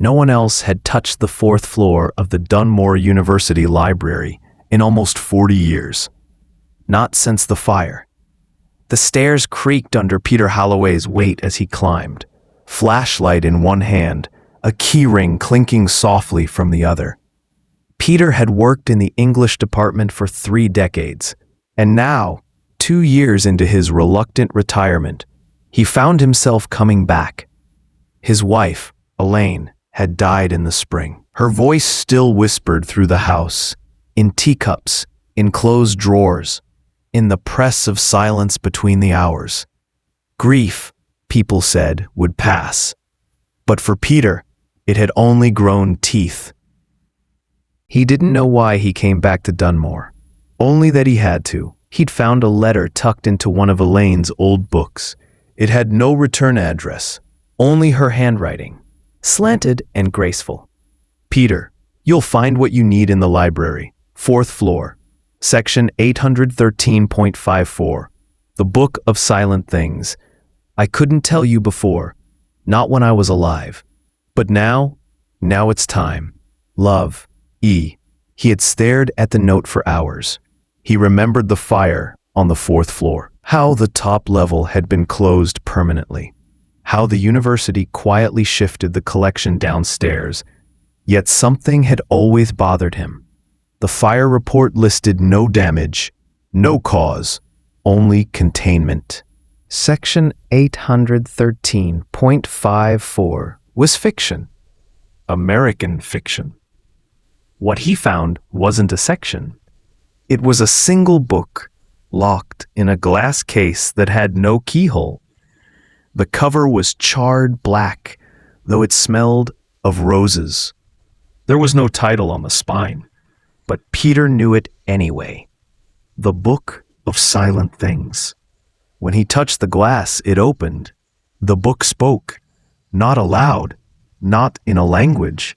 No one else had touched the fourth floor of the Dunmore University Library in almost 40 years. Not since the fire. The stairs creaked under Peter Holloway's weight as he climbed, flashlight in one hand, a keyring clinking softly from the other. Peter had worked in the English department for 3 decades, and now, 2 years into his reluctant retirement, he found himself coming back. His wife, Elaine, had died in the spring. Her voice still whispered through the house, in teacups, in closed drawers, in the press of silence between the hours. Grief, people said, would pass. But for Peter, it had only grown teeth. He didn't know why he came back to Dunmore, only that he had to. He'd found a letter tucked into one of Elaine's old books. It had no return address, only her handwriting, slanted and graceful. Peter, you'll find what you need in the library, 4th floor, section 813.54, the Book of Silent Things. I couldn't tell you before, not when I was alive. But now it's time. Love, E. He had stared at the note for hours. He remembered the fire on the 4th floor, how the top level had been closed permanently, how the university quietly shifted the collection downstairs, yet something had always bothered him. The fire report listed no damage, no cause, only containment. Section 813.54 was fiction. American fiction. What he found wasn't a section. It was a single book, locked in a glass case that had no keyhole. The cover was charred black, though it smelled of roses. There was no title on the spine, but Peter knew it anyway. The Book of Silent Things. When he touched the glass, it opened. The book spoke, not aloud, not in a language.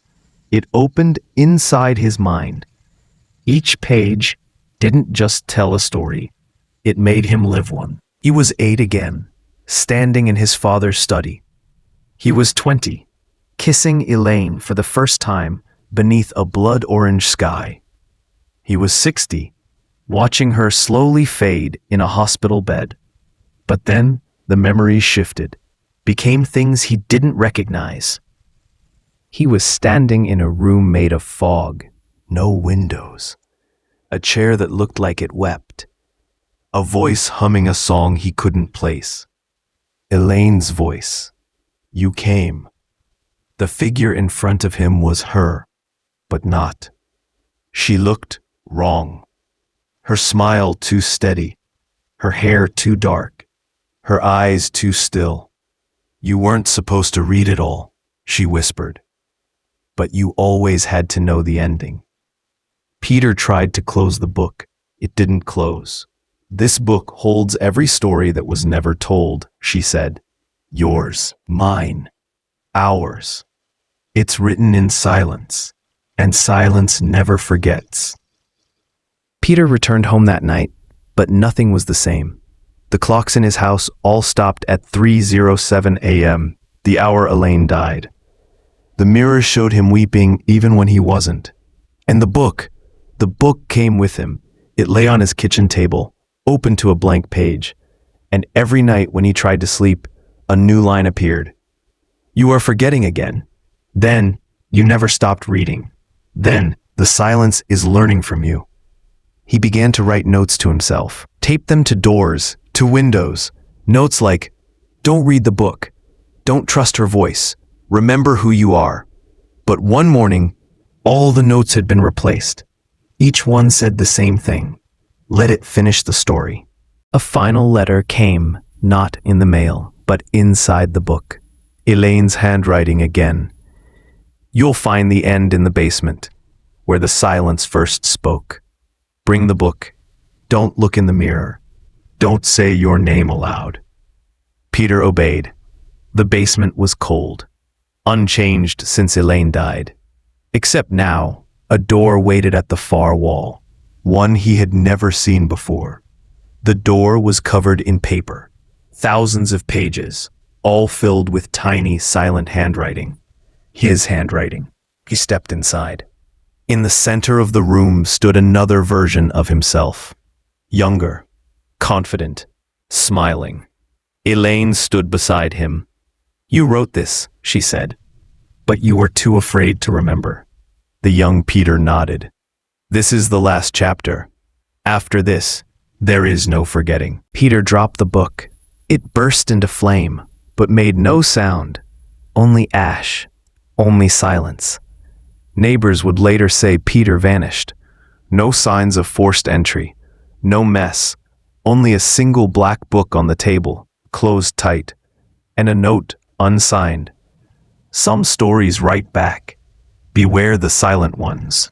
It opened inside his mind. Each page didn't just tell a story. It made him live one. He was 8 again, standing in his father's study. He was 20, kissing Elaine for the first time beneath a blood-orange sky. He was 60, watching her slowly fade in a hospital bed. But then the memories shifted, became things he didn't recognize. He was standing in a room made of fog, no windows, a chair that looked like it wept, a voice humming a song he couldn't place. Elaine's voice. You came. The figure in front of him was her, but not. She looked wrong. Her smile too steady, her hair too dark, her eyes too still. You weren't supposed to read it all, she whispered. But you always had to know the ending. Peter tried to close the book. It didn't close. This book holds every story that was never told, she said. Yours, mine, ours. It's written in silence, and silence never forgets. Peter returned home that night, but nothing was the same. The clocks in his house all stopped at 3:07 a.m., the hour Elaine died. The mirrors showed him weeping even when he wasn't. And the book came with him. It lay on his kitchen table, open to a blank page. And every night when he tried to sleep, a new line appeared. You are forgetting again. Then, you never stopped reading. Then, the silence is learning from you. He began to write notes to himself, tape them to doors, to windows. Notes like, don't read the book. Don't trust her voice. Remember who you are. But one morning, all the notes had been replaced. Each one said the same thing. Let it finish the story. A final letter came, not in the mail, but inside the book. Elaine's handwriting again. You'll find the end in the basement, where the silence first spoke. Bring the book. Don't look in the mirror. Don't say your name aloud. Peter obeyed. The basement was cold, unchanged since Elaine died. Except now, a door waited at the far wall, one he had never seen before. The door was covered in paper, thousands of pages, all filled with tiny, silent handwriting. His handwriting. He stepped inside. In the center of the room stood another version of himself. Younger, confident, smiling. Elaine stood beside him. "You wrote this," she said, "but you were too afraid to remember." The young Peter nodded. "This is the last chapter. After this, there is no forgetting." Peter dropped the book. It burst into flame, but made no sound. Only ash, only silence. Neighbors would later say Peter vanished. No signs of forced entry, no mess, only a single black book on the table, closed tight, and a note unsigned. Some stories write back, "Beware the silent ones."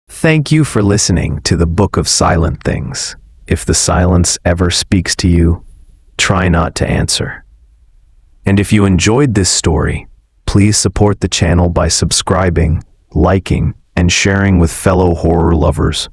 Thank you for listening to the Book of Silent Things. If the silence ever speaks to you, try not to answer. And if you enjoyed this story, please support the channel by subscribing, liking, and sharing with fellow horror lovers.